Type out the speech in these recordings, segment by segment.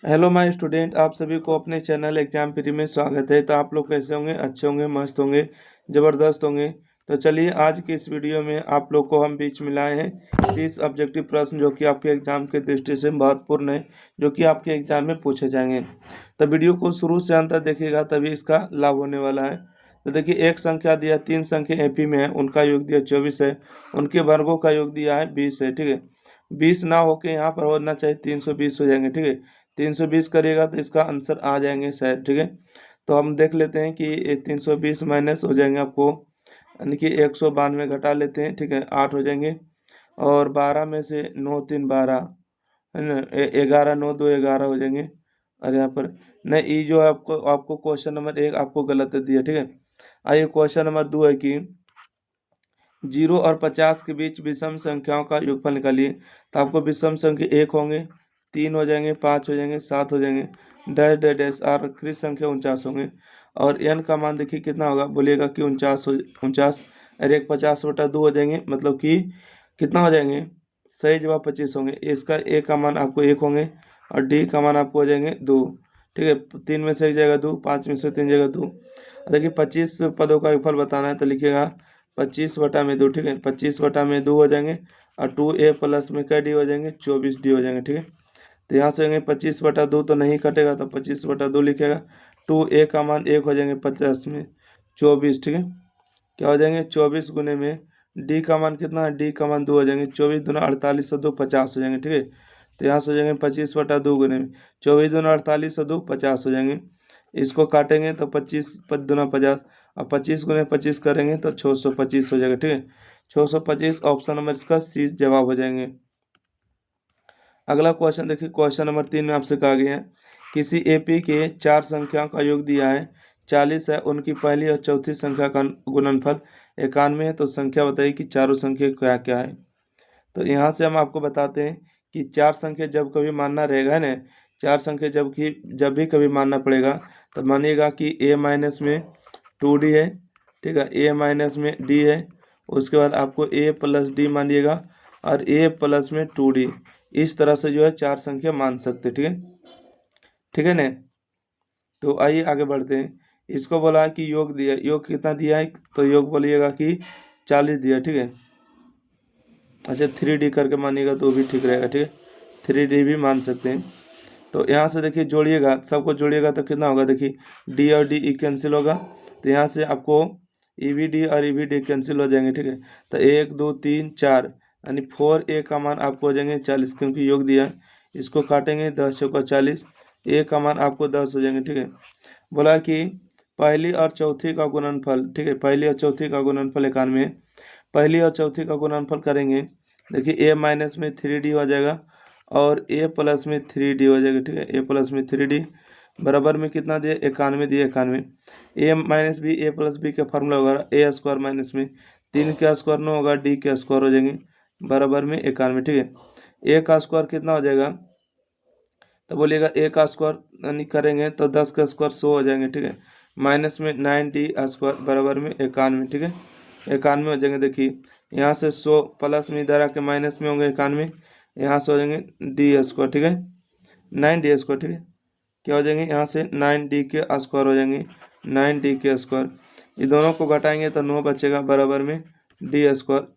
Hello my student, आप सभी को अपने चैनल एग्जाम प्री में स्वागत है। तो आप लोग कैसे होंगे? अच्छे होंगे, मस्त होंगे, ज़बरदस्त होंगे। तो चलिए आज की इस वीडियो में आप लोग को हम बीच में लाए हैं 30 ऑब्जेक्टिव प्रश्न जो कि आपके एग्जाम के दृष्टि से महत्वपूर्ण है, जो कि आपके एग्जाम में पूछे जाएंगे। तो वीडियो को शुरू से अंत तक देखिएगा, तभी इसका लाभ होने वाला है। तो देखिए, एक संख्या दिया, 3 संख्या एपी में है, उनका योग दिया 24 है, उनके वर्गों का योग दिया है 20 है। ठीक है, 20 ना होके यहाँ पर होना चाहिए 320 हो जाएंगे। ठीक है, 320 करिएगा तो इसका आंसर आ जाएंगे शायद। ठीक है, तो हम देख लेते हैं कि 320 माइनस हो जाएंगे आपको, यानी कि 192 घटा लेते हैं। ठीक है, 8 हो जाएंगे, और 12 में से 9 3 12 है ना, 11 9 2 11 हो जाएंगे। और यहाँ पर नहीं, ये जो है आपको आपको क्वेश्चन नंबर 1 आपको गलत दिया। ठीक है, आइए क्वेश्चन नंबर 2 है कि 0 और 50 के बीच विषम संख्याओं का योगफल निकालिए। तो आपको विषम संख्या 1 होंगे, 3 हो जाएंगे, 5 हो जाएंगे, 7 हो जाएंगे, डैश डैश डैश, और आखिरी संख्या 49 होंगे। और एन का मान देखिए कितना होगा, बोलिएगा कि 49। और एक 50/2 हो जाएंगे, मतलब कि कितना हो जाएंगे? सही जवाब 25 होंगे। इसका ए का मान आपको 1 होंगे, और डी का मान आपको हो जाएंगे 2। ठीक है, 3 में से 1 जाएगा 2, 5 में से 3 जाएगा 2। देखिए 25 पदों का योगफल बताना है, तो लिखिएगा 25/2। ठीक है, 25/2 हो जाएंगे, और 2a प्लस में क्या डी हो जाएंगे? 24 डी हो जाएंगे। ठीक है, तो यहाँ से 25/2 तो नहीं कटेगा, तो 25/2 लिखेगा। 2a का मान 1 हो जाएंगे, 50 में 24। ठीक है, क्या हो जाएंगे? 24 गुने में डी का मान कितना है? डी का मान 2 हो जाएंगे। 24 दूना 48 और 2 50 हो जाएंगे। ठीक है, तो यहाँ से हो जाएंगे 25/2 गुने में 24 दूना 48 और 2 50 हो जाएंगे। इसको काटेंगे तो 25 दूना 50, और 25 गुने 25 करेंगे तो 625 हो जाएगा। ठीक है, 625 ऑप्शन नंबर इसका सी जवाब हो जाएंगे। अगला क्वेश्चन देखिए, क्वेश्चन नंबर 3 में आपसे कहा गया है किसी एपी के 4 संख्याओं का योग दिया है 40 है, उनकी पहली और चौथी संख्या का गुणनफल 91 है। तो संख्या बताइए कि चारों संख्या क्या क्या है। तो यहाँ से हम आपको बताते हैं कि 4 संख्या जब कभी मानना रहेगा ना, 4 संख्या जब भी कभी मानना पड़ेगा, तो मानिएगा कि a माइनस में 2d है। ठीक है, a माइनस में d है, उसके बाद आपको a प्लस डी मानिएगा, और a प्लस में 2d। इस तरह से जो है 4 संख्या मान सकते। ठीक है, ठीक है ना। तो आइए आगे बढ़ते हैं। इसको बोला है कि योग दिया, योग कितना दिया है? तो योग बोलिएगा कि 40 दिया। ठीक है, अच्छा 3d करके मानिएगा तो भी ठीक रहेगा। ठीक है, 3d भी मान सकते हैं। तो यहाँ से देखिए जोड़िएगा, सबको जोड़िएगा तो कितना होगा? देखिए d और d कैंसिल होगा, तो यहाँ से आपको ई वी डी और ई वी डी कैंसिल हो जाएंगे। ठीक है, तो 1 2 3 4, यानी 4a का मान आपको हो जाएंगे 40, क्योंकि योग दिया है। इसको काटेंगे 10 चौका 40, a का मान आपको 10 हो जाएंगे। ठीक है, बोला कि पहली और चौथी का गुणनफल। ठीक है, पहली और चौथी का गुणनफल 91। पहली और चौथी का गुणनफल करेंगे, देखिए a माइनस में 3d हो जाएगा, और a प्लस में 3d हो जाएगा। ठीक है, a प्लस में 3d बराबर में कितना दिया? 91 दिया। 91 a minus B, A plus B का फॉर्मूला होगा a स्क्वायर माइनस में 3 का स्क्वायर 9 होगा, d का स्क्वायर हो जाएंगे बराबर में 91। ठीक है, a का स्क्वायर कितना हो जाएगा? तो बोलिएगा a का स्क्वायर यानी करेंगे तो 10 का स्क्वायर 100 हो जाएंगे। ठीक है, माइनस में 9d स्क्वायर बराबर में 91। ठीक है, 91 हो जाएंगे। देखिए यहाँ से 100 प्लस में इधर आके माइनस में होंगे 91, यहाँ से हो जाएंगे डी स्क्वायर। ठीक है, 9d स्क्वायर। ठीक है, क्या हो जाएंगे? यहाँ से 9d के स्क्वायर हो जाएंगे, 9d के स्क्वायर। ये दोनों को घटाएंगे तो 9 बचेगा बराबर में डी स्क्वायर।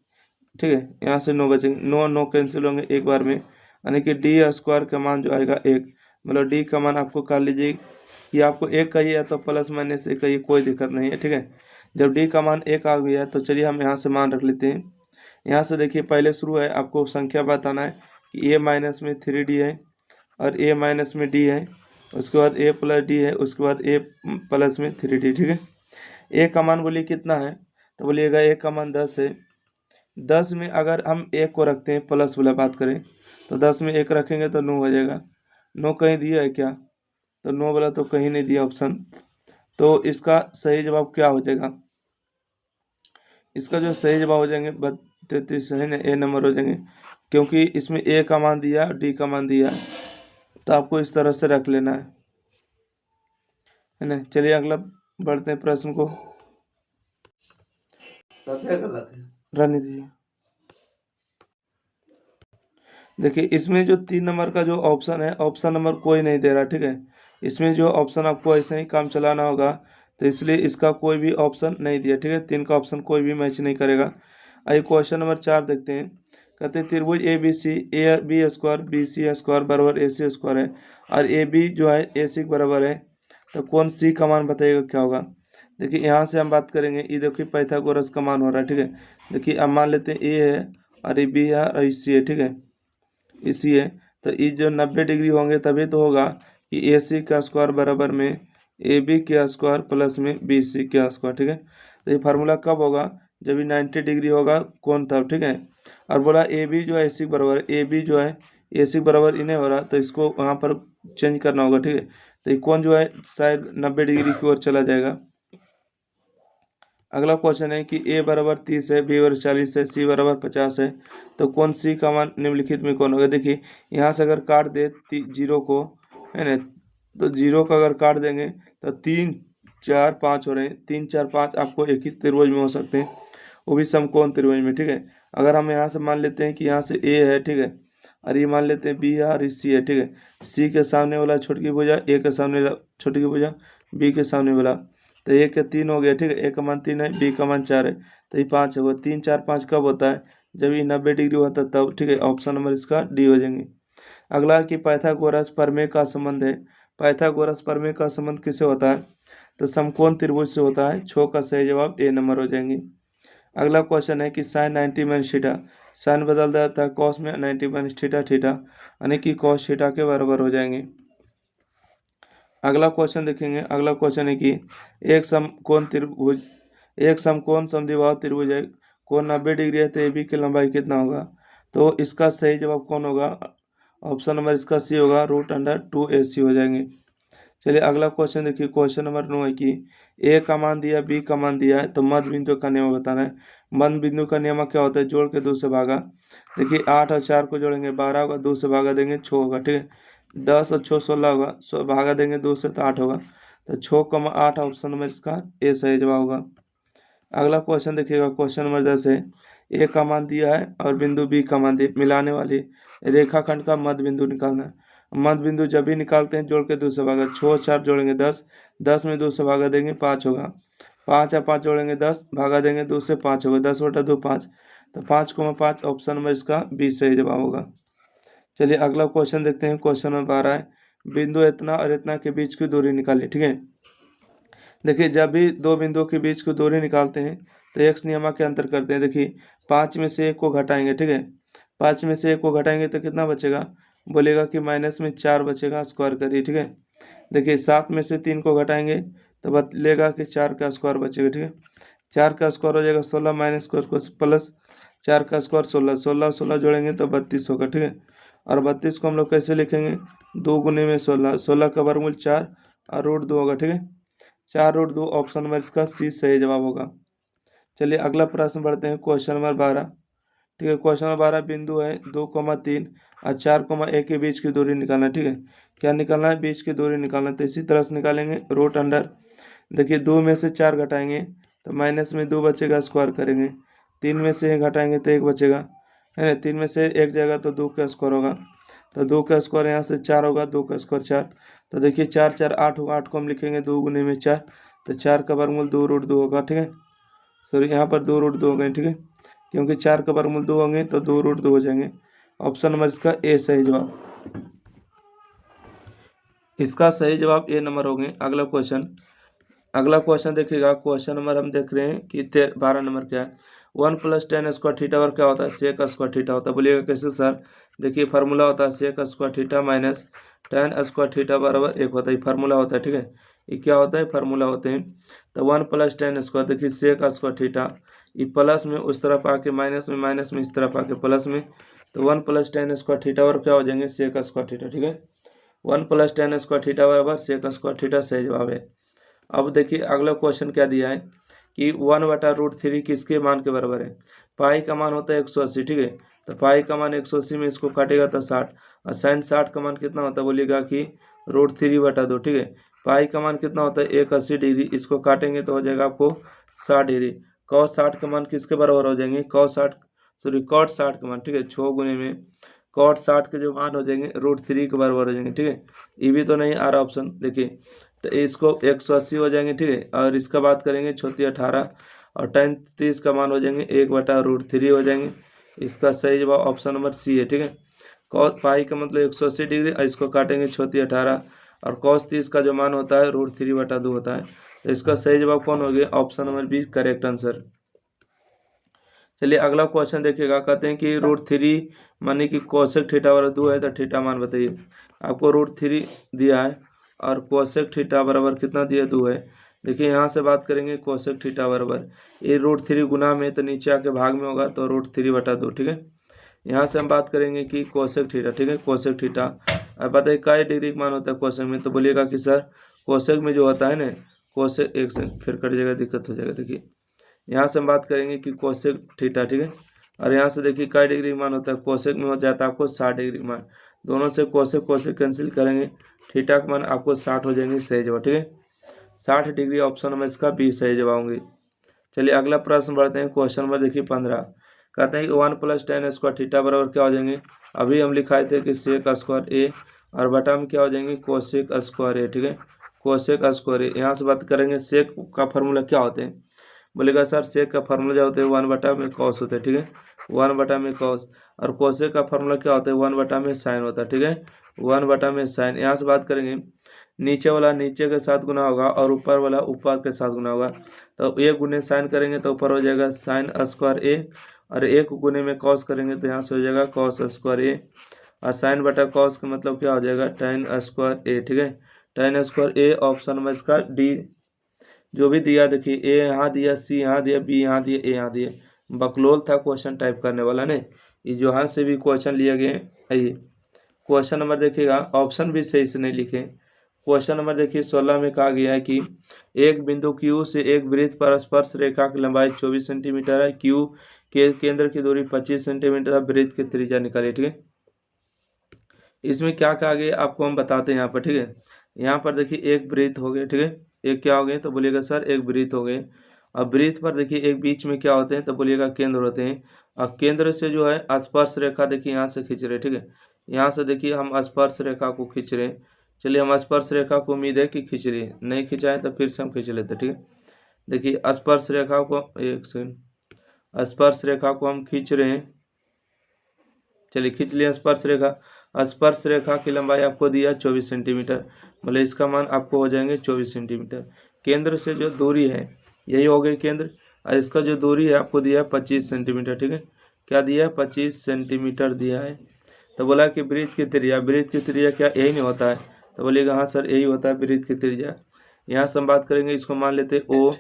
ठीक है, यहाँ से 9 बचेंगे, 9 9 कैंसिल होंगे एक बार में, यानी कि डी स्क्वायर का मान जो आएगा 1। मतलब डी का मान आपको कर लीजिए कि आपको 1 चाहिए तो प्लस माइनस 1 चाहिए, कोई दिक्कत नहीं है। ठीक है, जब डी का मान 1 आ गया तो चलिए हम यहाँ से मान रख लेते हैं। यहाँ से देखिए पहले शुरू है, आपको संख्या बताना है कि a माइनस में 3d है, और a माइनस में d है, उसके बाद a प्लस डी है, उसके बाद a प्लस में 3d। ठीक है, a का मान बोलिए कितना है? तो बोलिएगा a का मान 10 है। 10 में अगर हम 1 को रखते हैं, प्लस वाला बात करें, तो 10 में 1 रखेंगे तो 9 हो जाएगा। 9 कहीं दिया है क्या? तो 9 वाला तो कहीं नहीं दिया ऑप्शन। तो इसका सही जवाब क्या हो जाएगा? इसका जो सही जवाब हो जाएंगे 33 सही ना, ए नंबर हो जाएंगे, क्योंकि इसमें ए का मान दिया डी का मान दिया है। तो आपको इस तरह से रख लेना है ना। चलिए अगला बढ़ते हैं प्रश्न को। रहने दीजिए। देखिए इसमें जो 3 नंबर का जो ऑप्शन है, ऑप्शन नंबर कोई नहीं दे रहा, ठीक है। इसमें जो ऑप्शन आपको ऐसे ही काम चलाना होगा, तो इसलिए इसका कोई भी ऑप्शन नहीं दिया, ठीक है। 3 का ऑप्शन कोई भी मैच नहीं करेगा। आइए क्वेश्चन नंबर 4 देखते हैं। कहते हैं त्रिभुज A B C, A B square B C square बराबर ए सी स्क्वायर है, और ए बी जो है ए सी के बराबर है, तो कौन सी का मान बताइएगा क्या होगा। देखिए यहाँ से हम बात करेंगे, ये देखिए पाइथागोरस का मान हो रहा है, ठीक है। देखिए अब मान लेते हैं ए है और ये बी है और सी है, ठीक है, इसी है। तो ये जो 90 डिग्री होंगे तभी तो होगा कि ए सी का स्क्वायर बराबर में ए बी का स्क्वायर प्लस में बी सी का स्क्वायर, ठीक है। तो ये फार्मूला कब होगा, जब ये 90 डिग्री होगा कौन तब, ठीक है। और बोला ए बी जो है ए सी बराबर है, ए बी जो है ए सी बराबर इन्हें हो रहा, तो इसको वहाँ पर चेंज करना होगा, ठीक है। तो ये कौन जो है शायद 90 डिग्री की ओर चला जाएगा। अगला क्वेश्चन है कि ए बराबर 30 है, बी बराबर 40 है, सी बराबर 50 है, तो कौन सी का मान निम्नलिखित में कौन होगा। देखिए यहाँ से अगर काट दे जीरो को, है ना, तो जीरो का अगर काट देंगे तो 3 4 5 हो रहे हैं, 3 4 5 आपको एक ही त्रिभुज में हो सकते हैं, वो भी समकोण त्रिभुज में, ठीक है। अगर हम यहाँ से मान लेते हैं कि यहाँ से ए है, ठीक है, और ये मान लेते हैं बी है और सी है, ठीक है। सी के सामने वाला छोटी भुजा, ए के सामने वाला छोटी भुजा, बी के सामने वाला, तो ए के 3 हो गया, ठीक है। ए का मान 3 है, बी का मान 4 है, तो ये 5 होगा। 3 4 5 कब होता है, जब ये 90 डिग्री होता है तब, ठीक है। ऑप्शन नंबर इसका डी हो जाएंगे। अगला कि पाइथागोरस प्रमेय का संबंध है। पाइथागोरस प्रमेय का संबंध किससे होता है, तो समकोण त्रिभुज से होता है। छो का सही जवाब ए नंबर हो जाएंगे। अगला क्वेश्चन है कि साइन 90 माइनस थीटा, साइन बदल जाता है कॉस में, 90 माइनस थीटा थीटा, यानी कि कॉस थीटा के बराबर हो जाएंगे। अगला क्वेश्चन देखेंगे। अगला क्वेश्चन है कि एक समकोण त्रिभुज, एक समकोण समद्विबाहु त्रिभुज है, कोण 90 डिग्री है, तो ए बी की लंबाई कितना होगा। तो इसका सही जवाब कौन होगा, ऑप्शन नंबर इसका सी होगा, √2AC हो जाएंगे। चलिए अगला क्वेश्चन देखिए। क्वेश्चन नंबर 9 है कि ए का मान दिया, बी का मान दिया है, तो मध्य बिंदु का नियम बताना है। मध्य बिंदु का नियम क्या होता है, जोड़ के 2 से भागा। देखिए 8 और 4 को जोड़ेंगे 12 होगा, 2 से भागा देंगे 6 होगा, ठीक है। 10 और 6 16 होगा, भागा देंगे 2 से तो 8 होगा, तो 6,8 ऑप्शन नंबर इसका ए सही जवाब होगा। अगला क्वेश्चन देखिएगा। क्वेश्चन नंबर 10 है, ए का मान दिया है और बिंदु बी का मान दिया, मिलाने वाली रेखाखंड का मध्य बिंदु निकालना है। मध्य बिंदु जब भी निकालते हैं जोड़ के 2 से भागा, 6 और 4 जोड़ेंगे 10, 10 में 2 से भागा देंगे 5 होगा, 5 और 5 जोड़ेंगे 10, भागा देंगे 2 से 5 होगा, 10/2 5, तो 5,5 ऑप्शन नंबर इसका बी सही जवाब होगा। चलिए अगला क्वेश्चन देखते हैं। क्वेश्चन नंबर 12 है, बिंदु इतना और इतना के बीच की दूरी निकालिए, ठीक है। देखिए जब भी दो बिंदुओं के बीच की दूरी निकालते हैं तो एक्स नियमा के अंतर करते हैं। देखिए 5 में से 1 को घटाएंगे, ठीक है, 5 में से 1 को घटाएंगे तो कितना बचेगा, बोलेगा कि माइनस में 4 बचेगा, स्क्वायर करिए, ठीक है। देखिए 7 में से 3 को घटाएंगे तो बदलेगा कि 4 का स्क्वायर बचेगा, ठीक है। 4 का स्क्वायर हो जाएगा 16 माइनस स्क्वायर प्लस 4 का स्क्वायर 16, 16 16 जोड़ेंगे तो 32 होगा, ठीक है। और 32 को हम लोग कैसे लिखेंगे, 2 गुने में 16, 16 का वर्गमूल 4 और √2 होगा, ठीक है। 4√2 ऑप्शन नंबर इसका सी सही जवाब होगा। चलिए अगला प्रश्न बढ़ते हैं। क्वेश्चन नंबर 12, ठीक है। क्वेश्चन नंबर 12 बिंदु है 2,3 और 4,1 के बीच की दूरी निकालना है, ठीक है। क्या निकालना है, बीच की दूरी निकालना है। तो इसी तरह से निकालेंगे, रूट अंडर, देखिए 2 में से 4 घटाएंगे तो माइनस में 2 बचेगा, स्क्वायर करेंगे। 3 में से 1 घटाएंगे तो 1 बचेगा, है ना। 3 में से 1 जाएगा तो 2 का स्क्वायर होगा, तो 2 का स्क्वायर यहाँ से 4 होगा, 2 का स्क्वायर 4, तो देखिए 4 4 8 होगा, 8 को हम लिखेंगे 2 गुने में 4, तो 4 का वर्गमूल 2√2 होगा, ठीक है। सॉरी यहाँ पर 2√2 हो गए, ठीक है, क्योंकि 4 का वर्गमूल 2 होंगे तो 2√2 हो जाएंगे। ऑप्शन नंबर इसका ए सही जवाब, इसका सही जवाब ए नंबर होंगे। अगला क्वेश्चन, अगला क्वेश्चन देखिएगा। क्वेश्चन नंबर हम देख रहे हैं कि 12 नंबर क्या है। 1 + tan स्क्वायर थीटा और क्या होता है, सेक स्क्वायर थीटा होता है। बोलिएगा कैसे सर, देखिए फार्मूला होता है sec square theta minus tan square theta बराबर 1 होता है, फार्मूला होता है, ठीक है। ये क्या होता है, फार्मूला होते हैं। तो 1 + tan स्क्वायर, देखिए सेक स्क्वायर थीटा, ये प्लस में उस तरफ आके माइनस में इस तरफ आके प्लस में, तो 1 + tan स्क्वायर थीटा और क्या हो जाएंगे, सेक स्क्वायर थीटा, ठीक है। 1 + tan स्क्वायर थीटा बराबर सेक स्क्वायर थीटा सही जवाब है। अब देखिए अगला क्वेश्चन क्या दिया है कि 1/√3 किसके मान के बराबर है। पाई का मान होता है 180, ठीक है। तो पाई का मान 180 में इसको काटेगा तो 60, और साइन 60 का मान कितना होता है, बोलिएगा कि √3/2, ठीक है। पाई का मान कितना होता है 180 डिग्री, इसको काटेंगे तो हो जाएगा आपको 60 डिग्री। cos 60 का मान किसके बराबर हो जाएंगे, cos 60 का मान, ठीक है, 6 गुने में cot 60 के जो मान हो जाएंगे √3 के बराबर हो जाएंगे, ठीक है। ये भी तो नहीं आ रहा ऑप्शन, देखिए तो इसको 180 हो जाएंगे, ठीक है। और इसका बात करेंगे 34 और tan 30 का मान हो जाएंगे 1/√3 हो जाएंगे। इसका सही जवाब ऑप्शन नंबर सी है, ठीक है। cos पाई का मतलब 180 डिग्री और इसको काटेंगे 34 और cos 30 का जो मान होता है √3/2 होता है। तो इसका सही जवाब कौन हो गया, option number B correct answer. चलिए अगला क्वेश्चन देखिएगा, कहते हैं कि √3 माने कि कोसेक थीटा बराबर 2 है तो थीटा मान बताइए। आपको √3 दिया है और कोसेक थीटा बराबर कितना दिया, 2 है। देखिए यहाँ से बात करेंगे कोसेक थीटा बराबर ये √3 गुना में तो नीचे आके भाग में होगा तो √3/2, ठीक है। यहाँ से हम बात करेंगे कि कोसेक थीटा, ठीक है, कोसेक थीटा। अब बताइए क्या डिग्री का मान होता है कोसेक में, तो बोलिएगा कि सर कोसेक में जो होता है ना, कोसेक एक से फिर कट जाएगा, दिक्कत हो जाएगा। देखिए यहाँ से हम बात करेंगे कि कोसेक थीटा, ठीक है। और यहाँ से देखिए क्या डिग्री मान होता है, कोसेक में हो जाता है आपको 60 डिग्री मान। दोनों से कोसेक कोसेक कैंसिल करेंगे, थीटा का मान आपको 60 हो जाएंगे, सही जवाब, ठीक है। 60 डिग्री ऑप्शन नंबर इसका बी सही जवाब होंगे। चलिए अगला प्रश्न बढ़ते हैं, क्वेश्चन नंबर देखिए 15। कहते हैं कि 1 + tan² थीटा बराबर क्या हो जाएंगे, अभी हम लिखाए थे कि sec² a और बटा में क्या हो जाएंगे cosec² a, ठीक है, cosec² a। यहाँ से बात करेंगे सेक का फार्मूला क्या होते हैं, बोलेगा सर सेक का फार्मूला जो होते हैं 1/cos होते हैं, ठीक है, 1/cos। और कोसेक का फार्मूला क्या होता है 1/sin होता है, ठीक है, 1/sin। यहाँ से बात करेंगे नीचे वाला नीचे के साथ गुना होगा और ऊपर वाला ऊपर के साथ गुना होगा। तो 1 गुने साइन करेंगे तो ऊपर हो जाएगा sin² a और 1 गुने में cos करेंगे तो यहाँ से हो जाएगा cos² a और sin/cos का मतलब क्या हो जाएगा tan² a, ठीक है, tan² a ऑप्शन में इसका डी जो भी दिया। देखिए ए यहाँ दिया, सी यहाँ दिया, बी यहाँ दिया, ए यहाँ दिया। बकलोल था क्वेश्चन टाइप करने वाला ने, ये जो यहाँ से भी क्वेश्चन लिए गए। आइए क्वेश्चन नंबर देखिएगा, ऑप्शन भी सही से नहीं लिखे। क्वेश्चन नंबर देखिए 16 में कहा गया है कि एक बिंदु Q से एक वृत्त पर स्पर्श रेखा की लंबाई 24 सेंटीमीटर है, Q के केंद्र की दूरी 25 सेंटीमीटर है, वृत्त की त्रिज्या निकालिए, ठीक है। इसमें क्या कहा गया आपको हम बताते हैं यहाँ पर, ठीक है। यहाँ पर देखिए एक वृत्त हो गया, ठीक है, एक क्या हो गए तो बोलिएगा सर एक वृत्त हो गए। अब वृत्त पर देखिए एक बीच में क्या होते हैं तो बोलिएगा केंद्र होते हैं। और केंद्र से जो है स्पर्श रेखा देखिए यहाँ से खींच रहे, ठीक है, यहाँ से देखिए हम स्पर्श रेखा को खींच रहे हैं। चलिए हम स्पर्श रेखा को उम्मीद है कि खींच रही है, नहीं खिंचाए तो फिर से हम खींच लेते, ठीक है। देखिए स्पर्श रेखा को एक सेकंड, स्पर्श रेखा को हम खींच रहे हैं। चलिए खींच लिया स्पर्श रेखा। स्पर्श रेखा की लंबाई आपको दिया 24 सेंटीमीटर, मतलब इसका मान आपको हो जाएंगे 24 सेंटीमीटर। केंद्र से जो दूरी है यही हो गई केंद्र, और इसका जो दूरी है आपको दिया है 25 सेंटीमीटर, ठीक है, क्या दिया है 25 सेंटीमीटर दिया है। तो बोला कि वृत्त की त्रिज्या क्या यही नहीं होता है, तो बोलिएगा हाँ सर यही होता है वृत्त की त्रिज्या। यहाँ से हम बात करेंगे, इसको मान लेते ओ,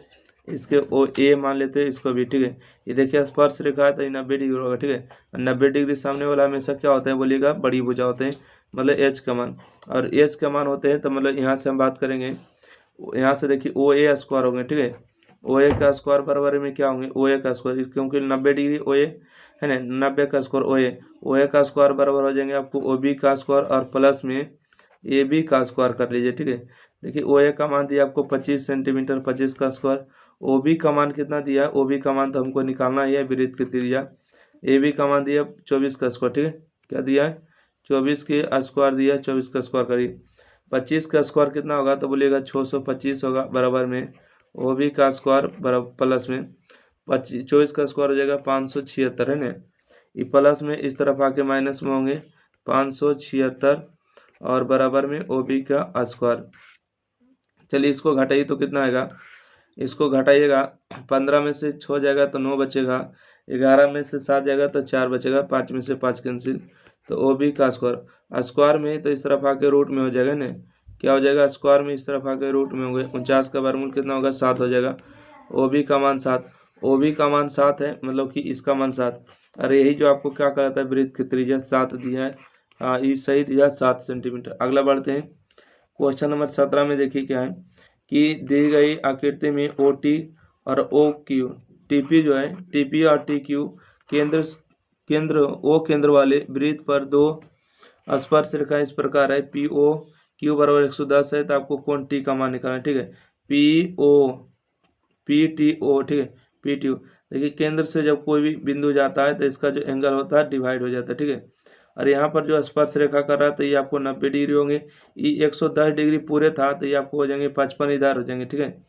इसके ओ ए मान लेते हैं इसको भी, ठीक है। ये देखिए स्पर्श रेखा है तो 90 डिग्री होगा, ठीक है, 90 डिग्री सामने वाला हमेशा क्या होता है बोलिएगा बड़ी भुजा होते हैं, मतलब एच का मान, और एच का मान होते हैं तो मतलब यहाँ से हम बात करेंगे, यहाँ से देखिए OA² होंगे, ठीक है, OA का स्क्वायर बराबर में क्या होंगे OA का स्क्वायर, क्योंकि 90 डिग्री OA है ना, 90 का स्क्वायर OA का स्क्वायर बराबर हो जाएंगे आपको OB का स्क्वायर और प्लस में AB का स्क्वायर कर लीजिए, ठीक है। देखिए OA का मान दिया आपको 25 सेंटीमीटर, 25 का स्क्वायर। OB का मान कितना दिया है, OB का मान तो हमको निकालना ही है वृत्त की त्रिज्या। AB का मान दिया 24 का स्क्वायर, ठीक है, क्या दिया है 24 के स्क्वायर दिया, 24 का स्क्वायर करिए। 25 का स्क्वायर कितना होगा तो बोलिएगा 625 होगा, बराबर में OB का स्क्वायर बराबर प्लस में 24 का स्क्वायर हो जाएगा 576 है ना, ये प्लस में इस तरफ आके माइनस में होंगे 576 और बराबर में OB का स्क्वायर। चलिए इसको घटाइए तो कितना आएगा, इसको घटाइएगा 15 में से 6 जाएगा तो 9 बचेगा, 11 में से 7 जाएगा तो 4 बचेगा, 5 में से 5 कैंसिल, तो OB का स्क्वायर स्क्वायर में तो इस तरफ आके रूट में हो जाएगा ना, क्या हो जाएगा स्क्वायर में इस तरफ आके रूट में हो गए, 49 का वर्गमूल कितना होगा 7 हो जाएगा। OB का मान 7, OB का मान 7 है, मतलब कि इसका मान 7। अरे यही जो आपको क्या कहता है वृत्त की त्रिज्या 7 दिया है, हाँ ये सही दिया 7 सेंटीमीटर। अगला बढ़ते हैं, क्वेश्चन नंबर 17 में देखिए क्या है कि दी गई आकृति में OT और OQ, TP जो है TP और TQ केंद्र O केंद्र वाले वृत्त पर दो स्पर्श रेखा इस प्रकार है, POQ बराबर 110 है, तो आपको कौन T का मान निकालना है, ठीक है, PTO, ठीक है, PTO। देखिए केंद्र से जब कोई भी बिंदु जाता है तो इसका जो एंगल होता है डिवाइड हो जाता है, ठीक है, और यहाँ पर जो स्पर्श रेखा कर रहा है तो ये आपको 90 डिग्री होंगे। ये 110 डिग्री पूरे था तो ये आपको हो जाएंगे 55 इधर हो जाएंगे, ठीक है।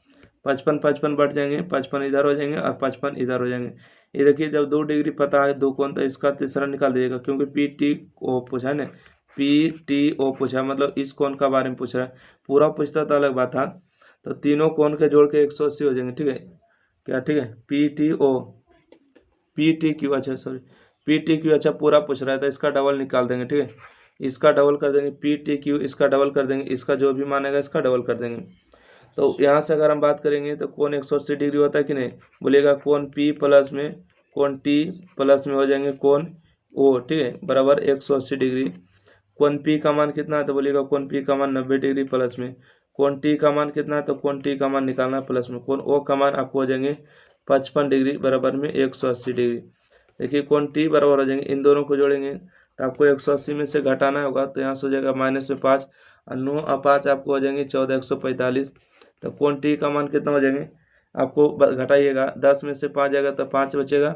55 55 बढ़ जाएंगे, 55 इधर हो जाएंगे और 55 इधर हो जाएंगे। ये देखिए जब 2 डिग्री पता है दो कोण, तो इसका तीसरा निकाल दीजिएगा, क्योंकि पी टी ओ पूछा है ना, पी टी ओ पूछा, मतलब इस कोण का बारे में पूछ रहा है। पूरा पूछता तो अलग बात था। तो तीनों कोण के जोड़ के 180 हो जाएंगे, ठीक है क्या, ठीक है। P T O, P T Q, अच्छा सॉरी, पी टी क्यू, अच्छा पूरा पूछ रहा है तो इसका डबल निकाल देंगे, ठीक है। इसका डबल कर देंगे, पी टी क्यू इसका डबल कर देंगे, इसका जो भी मानेगा इसका डबल कर देंगे। तो यहाँ से अगर हम बात करेंगे तो कोण 180 डिग्री होता है कि नहीं, बोलिएगा कोण पी प्लस में कोण टी प्लस में हो जाएंगे कोण ओ, ठीक है, बराबर 180 डिग्री। कोण पी का मान कितना है तो बोलिएगा कोण पी का मान 90 डिग्री प्लस में। कोण टी का मान कितना है तो कोण टी का मान निकालना है प्लस में। कोण ओ का मान आपको हो जाएंगे 55 डिग्री बराबर में 180 डिग्री। देखिए कोण टी बराबर हो जाएंगे, इन दोनों को जोड़ेंगे तो आपको 180 में से घटाना होगा, तो यहाँ से हो जाएगा -5 और 9 और 5 आपको हो जाएंगे 14 145। तो कोण टी का मान कितना हो जाएंगे, आपको घटाइएगा, 10 में से 5 जाएगा तो 5 बचेगा,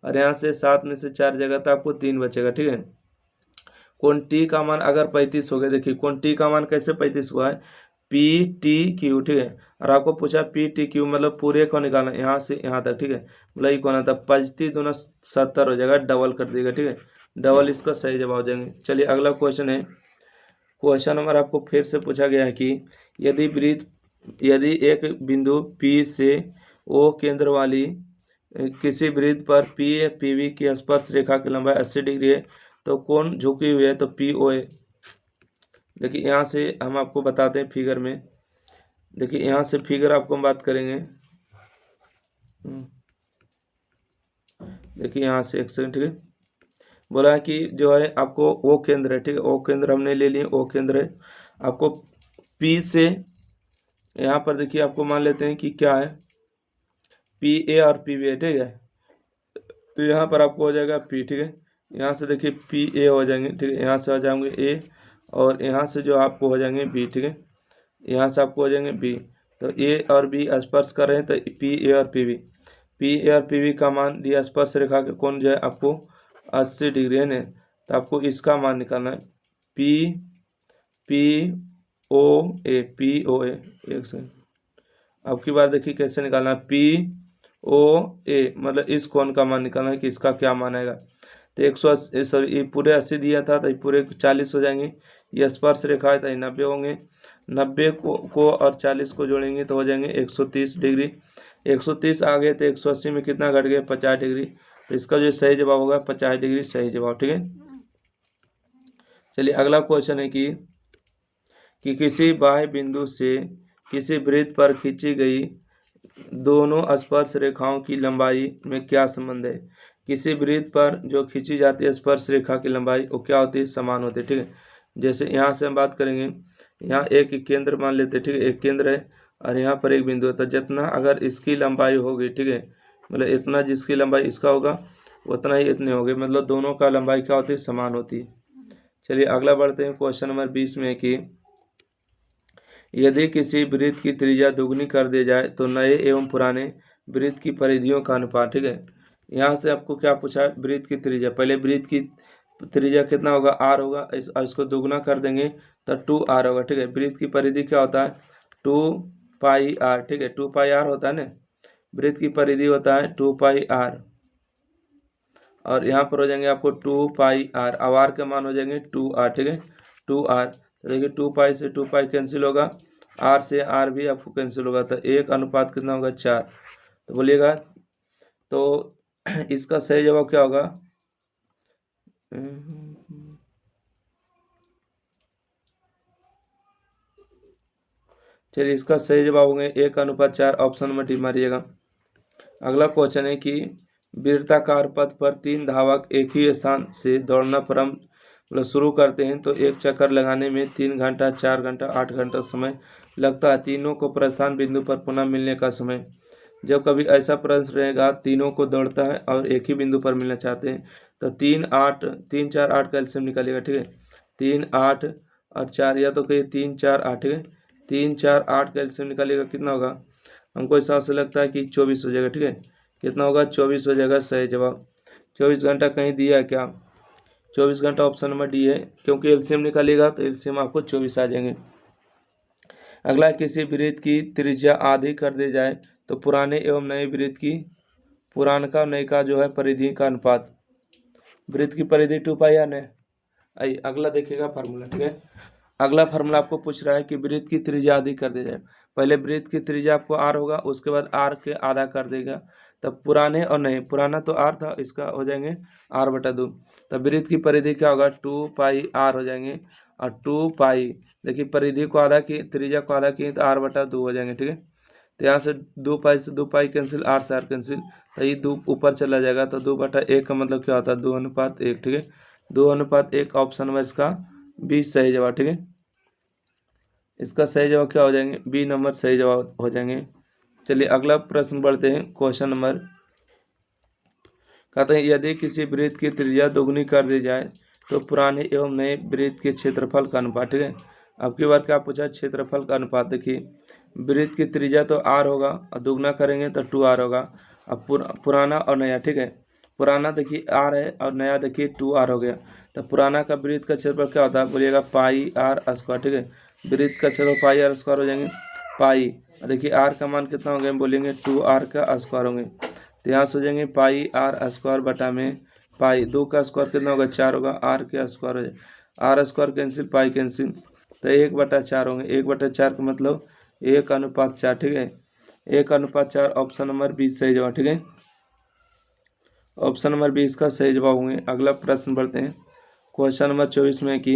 और यहाँ से 7 में से 4 जाएगा तो आपको 3 बचेगा, ठीक है। कोण टी का मान अगर 35 हो गया, देखिए कोण टी का मान कैसे 35 हुआ है, पी टी क्यू, ठीक है। और आपको पूछा पी टी क्यू मतलब पूरे को निकालना, यहाँ से यहाँ तक, ठीक है, मतलब ये कौन आता, 35 दूना 70 हो जाएगा, डबल कर दिएगा, ठीक है, डबल इसका सही जवाब हो जाएंगे। चलिए अगला क्वेश्चन है। क्वेश्चन नंबर आपको फिर से पूछा गया है कि यदि एक बिंदु P से O केंद्र वाली किसी वृत्त पर PV की स्पर्श रेखा की लंबाई 80 डिग्री है तो कोण झुकी हुई है तो POA। देखिए यहाँ से हम आपको बताते हैं फिगर में, देखिए यहाँ से फिगर आपको हम बात करेंगे। देखिए यहाँ से एक सेकंड, ठीक है, बोला है कि जो है आपको O केंद्र है, ठीक है, O केंद्र हमने ले लिए, O केंद्र है आपको P से, यहाँ पर देखिए आपको मान लेते हैं कि क्या है PA और PB है, ठीक है। तो यहाँ पर आपको हो जाएगा P, ठीक है, यहाँ से देखिए PA हो जाएंगे, ठीक है, यहाँ से हो जाएंगे A और यहाँ से जो आपको हो जाएंगे B, ठीक है, यहाँ से आपको हो जाएंगे B। तो A और B स्पर्श कर रहे हैं तो PA और PB का मान दिया, स्पर्श रेखा के कोण जो है आपको 80 डिग्री है ना, तो आपको इसका मान निकालना है POA। एक सेकंड, अब की बार देखिए कैसे निकालना है, POA मतलब इस कोण का मान निकालना है कि इसका क्या मान आएगा। तो 180, सॉरी ये पूरे 80 दिया था तो ये पूरे 40 हो जाएंगे, ये स्पर्श रेखा है तो ये 90 होंगे, 90 को और 40 को जोड़ेंगे तो हो जाएंगे 130 डिग्री। 130 आ गए तो 180 में कितना घट गया 50 डिग्री, तो इसका जो सही जवाब होगा 50 डिग्री सही जवाब, ठीक है। चलिए अगला क्वेश्चन है कि किसी बाह्य बिंदु से किसी वृत्त पर खींची गई दोनों स्पर्श रेखाओं की लंबाई में क्या संबंध है। किसी वृत्त पर जो खींची जाती है स्पर्श रेखा की लंबाई वो क्या होती है, समान होती है, ठीक है। जैसे यहाँ से हम बात करेंगे, यहाँ एक केंद्र मान लेते हैं, ठीक है, एक केंद्र है और यहाँ पर एक बिंदु है, तो जितना अगर इसकी लंबाई होगी, ठीक है, मतलब इतना जिसकी लंबाई इसका होगा उतना ही इतने होगी, मतलब दोनों का लंबाई क्या होती है, समान होती है। चलिए अगला बढ़ते हैं, क्वेश्चन नंबर 20 में कि यदि किसी वृत्त की त्रिज्या दुगनी कर दी जाए तो नए एवं पुराने वृत्त की परिधियों का अनुपात, ठीक है। यहाँ से आपको क्या पूछा है, वृत्त की त्रिज्या, पहले वृत्त की त्रिज्या कितना होगा, r होगा, इसको दुगना कर देंगे तो 2r होगा, ठीक है। वृत्त की परिधि क्या होता है 2πr, ठीक है, 2πr होता है ना, वृत्त की परिधि होता है 2πr, और यहाँ पर हो जाएंगे आपको 2πr, अब r के मान हो जाएंगे 2r, ठीक है, 2r। तो देखिए 2π से 2π कैंसिल होगा, r से r भी आपको कैंसिल होगा, तो 1 अनुपात कितना होगा 4। तो बोलिएगा तो इसका सही जवाब क्या होगा, चलिए इसका सही जवाब होंगे 1:4, ऑप्शन नंबर डी मारिएगा। अगला क्वेश्चन है कि वृत्ताकार पथ पर 3 धावक एक ही स्थान से दौड़ना प्रारंभ मतलब शुरू करते हैं तो एक चक्कर लगाने में 3 घंटा, 4 घंटा, 8 घंटा समय लगता है। तीनों को प्रस्थान बिंदु पर पुनः मिलने का समय। जब कभी ऐसा प्रश्न रहेगा तीनों को दौड़ता है और एक ही बिंदु पर मिलना चाहते हैं तो 3 4 8 का एलसीएम निकालिएगा, ठीक है, 3 8 और 4, या तो कहिए 3 4 8, ठीक है, 3 4 8 का एलसीएम निकालिएगा, कितना होगा, हमको हिसाब से लगता है कि 24 हो जाएगा, ठीक है, कितना होगा 24 हो जाएगा सही जवाब। 24 घंटा कहीं दिया है क्या, 24 घंटा ऑप्शन नंबर डी है, क्योंकि एलसीएम निकालेगा तो एलसीएम आपको 24 आ जाएंगे। अगला, किसी वृत्त की त्रिज्या आधी कर दी जाए तो पुराने एवं नए वृत्त की पुरानका और नए का जो है परिधि का अनुपात। वृत्त की परिधि 2 पाई या नहीं। आइए अगला देखिएगा फार्मूला, ठीक है। अगला फार्मूला आपको पूछ रहा है कि वृत्त की त्रिज्या आधी कर दी जाए। पहले वृत्त की त्रिज्या आपको आर होगा, उसके बाद आर के आधा कर देगा, तब पुराने और नए, पुराना तो आर था, इसका हो जाएंगे r/2। तब वृत्त की परिधि क्या होगा, 2 पाई r हो जाएंगे। और 2 पाई, देखिए परिधि को आधा की, त्रिज्या को आधा की तो r/2 हो जाएंगे, ठीक है। तो यहाँ से 2 पाई से 2 पाई कैंसिल, r से r कैंसिल, तो ये 2 ऊपर चला जाएगा, तो 2/1 का मतलब क्या होता है, 2:1, ठीक है। 2:1 ऑप्शन नंबर इसका बी सही जवाब, ठीक है। इसका सही जवाब क्या हो जाएंगे, बी नंबर सही जवाब हो जाएंगे। चलिए अगला प्रश्न बढ़ते हैं, क्वेश्चन नंबर। कहते हैं यदि किसी वृत्त की त्रिज्या दोगुनी कर दी जाए तो पुराने एवं नए वृत्त के क्षेत्रफल का अनुपात, ठीक है। अब की बार क्या पूछा, क्षेत्रफल का अनुपात। देखिए वृत्त की त्रिज्या तो r होगा और दोगुना करेंगे तो 2r होगा। अब पुराना और नया, ठीक है। पुराना देखिए r है और नया देखिए 2r हो गया। तो पुराना का वृत्त का क्षेत्रफल क्या होता है, बोलिएगा πr², ठीक है। वृत्त का क्षेत्रफल πr² हो जाएंगे, पाई। देखिए r का मान कितना हो गया, बोलेंगे 2r² होंगे। तो यहाँ से हो जाएंगे πr² बटा में पाई, 2 का स्क्वायर कितना होगा, 4 होगा, r के स्क्वायर हो जाए, r² कैंसिल, पाई कैंसिल, तो 1/4 होंगे। 1/4 का मतलब 1:4, ठीक है। 1:4 ऑप्शन नंबर 20 सही जवाब, ठीक है। ऑप्शन नंबर 20 का सही जवाब होंगे। अगला प्रश्न बढ़ते हैं, क्वेश्चन नंबर 24 में कि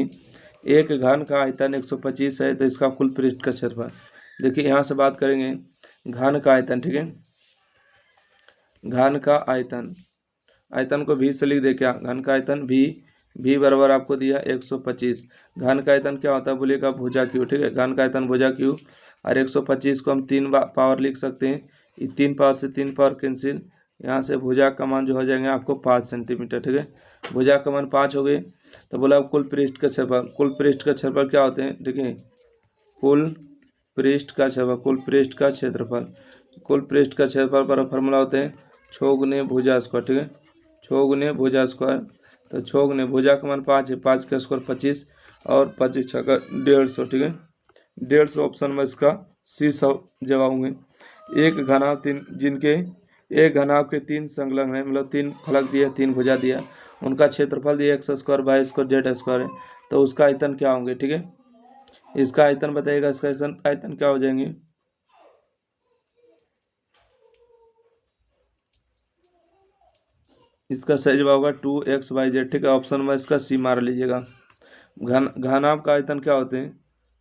एक घन का आयतन 125 है तो इसका कुल पृष्ठ का क्षेत्रफल। देखिए यहाँ से बात करेंगे घन का आयतन, ठीक है। घन का आयतन, आयतन को भी से लिख दे क्या, घन का आयतन भी बराबर आपको दिया 125। घन का आयतन क्या होता है, बोलिएगा भुजा क्यू, ठीक है। घन का आयतन भुजा क्यू, और 125 को हम 3 पावर लिख सकते हैं, 3 पावर से 3 पावर कैंसिल, यहाँ से भुजा का मान जो हो जाएंगे आपको 5 सेंटीमीटर, ठीक है। भुजा का मान 5 हो गए। तो बोला कुल पृष्ठ का क्षेत्रफल, कुल पृष्ठ का क्षेत्रफल क्या होते हैं, देखिए कुल पृष्ठ का क्षेत्रफल, कुल पृष्ठ का क्षेत्रफल, कुल पृष्ठ का क्षेत्रफल पर फॉर्मूला होते हैं 6 गुने भुजा स्क्वायर, ठीक है। 6 गुने भुजा स्क्वायर, तो 6 गुने भुजा का मान 5 है, 5 का स्क्वायर 25 और 25 का 150, ठीक है। 150 ऑप्शन में इसका सी जवाब होंगे। एक घनाव 3 जिनके एक घनाव के 3 संलग्न है, मतलब 3 फलक दिए, 3 भुजा दिया, उनका क्षेत्रफल दिया x² y² z² है, तो उसका आयतन क्या होंगे, ठीक है। इसका आयतन बताइएगा, इसका आयतन क्या हो जाएंगे, इसका सही जवाब होगा 2xyz, ठीक है। ऑप्शन में इसका सी मार लीजिएगा। घनाभ का आयतन क्या होते हैं,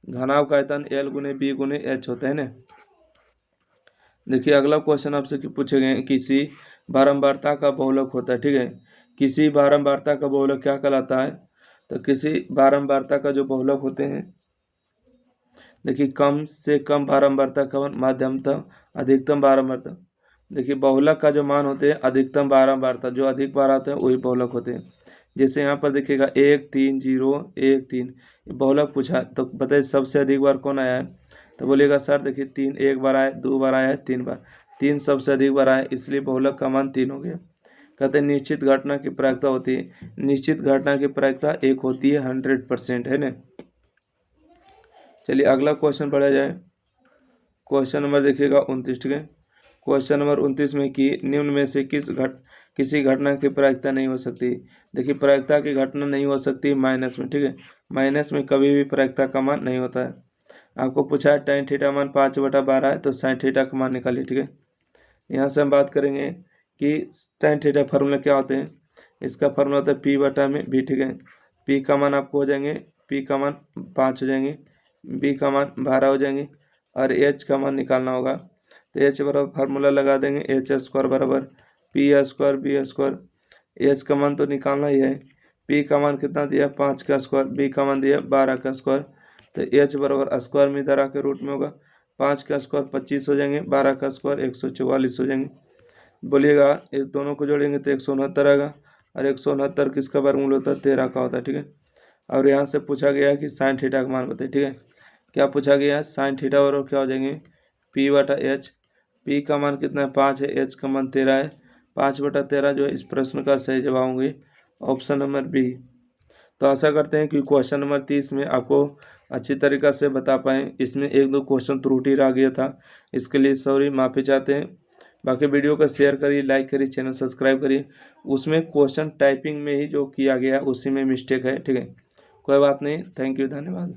घनाभ का आयतन L गुने B गुने H होता है ना। देखिए अगला क्वेश्चन आपसे पूछे गए, किसी बारंबारता का बहुलक होता है, ठीक है। किसी बारंबारता का बहुलक क्या कहलाता है, तो किसी बारंबारता का जो बहुलक होते हैं, देखिए कम से कम बारंबारता का, माध्यमतम, अधिकतम बारंबारता। देखिए बहुलक का जो मान होते हैं अधिकतम बारंबारता, जो अधिक बार आते हैं वही बहुलक होते हैं। जैसे यहाँ पर देखिएगा 1 3 0 1 3 बहुलक पूछा, तो बताइए सबसे अधिक बार कौन आया है, तो बोलिएगा सर देखिए 3 एक बार आया, 2 बार आया है, 3 बार, 3 सबसे अधिक बार आया, इसलिए बहुलक का मान 3 हो गया। कहते हैं निश्चित घटना की प्रायिकता होती है, निश्चित घटना की प्रायिकता एक होती है 100%, है ना। चलिए अगला क्वेश्चन पढ़ा जाए, क्वेश्चन नंबर देखिएगा 29, ठीक है। क्वेश्चन नंबर 29 में कि निम्न में से किसी घटना की प्रायिकता नहीं हो सकती। देखिए प्रायिकता की घटना नहीं हो सकती माइनस में, ठीक है। माइनस में कभी भी प्रायिकता का मान नहीं होता है। आपको पूछा है tan थीटा मान 5/12 है, तो sin थीटा का मान निकालिए, ठीक है। यहाँ से हम बात करेंगे कि tan थीटा फार्मूला क्या होते हैं। इसका फार्मूला होता है P/b, ठीक है। P का मान आपको हो जाएंगे, P का मान 5 हो जाएंगे, B का मान 12 हो जाएंगे, और H का मान निकालना होगा। तो H बराबर फार्मूला लगा देंगे, H² बराबर P² B²। H का मान तो निकालना ही है, P का मान कितना दिया 5 का स्क्वायर, B का मान दिया 12 का स्क्वायर, तो H बराबर स्क्वायर में इधर आके रूट में होगा, 5 का स्क्वायर 25 हो जाएंगे, 12 का स्क्वायर 144 हो जाएंगे। बोलिएगा इस दोनों को जोड़ेंगे तो 169 आएगा, और 169 किसका वर्गमूल होता है, 13 का होता है, ठीक है। और यहाँ से पूछा गया है कि sin थीटा का मान बताइए, ठीक है। क्या पूछा गया है, sin थीटा बराबर क्या हो जाएंगे P/H। P का मान कितना है 5 है, H का मान 13 है, 5/13 जो है इस प्रश्न का सही जवाब होंगे ऑप्शन नंबर बी। तो आशा करते हैं कि क्वेश्चन नंबर 30 में आपको अच्छी तरीक़ा से बता पाएँ। इसमें 1-2 क्वेश्चन त्रुटि रह गया था, इसके लिए सॉरी, माफ़ी चाहते हैं। बाकी वीडियो को शेयर करिए, लाइक करिए, चैनल सब्सक्राइब करिए। उसमें क्वेश्चन टाइपिंग में ही जो किया गया उसी में मिस्टेक है, ठीक है। कोई बात नहीं, थैंक यू, धन्यवाद।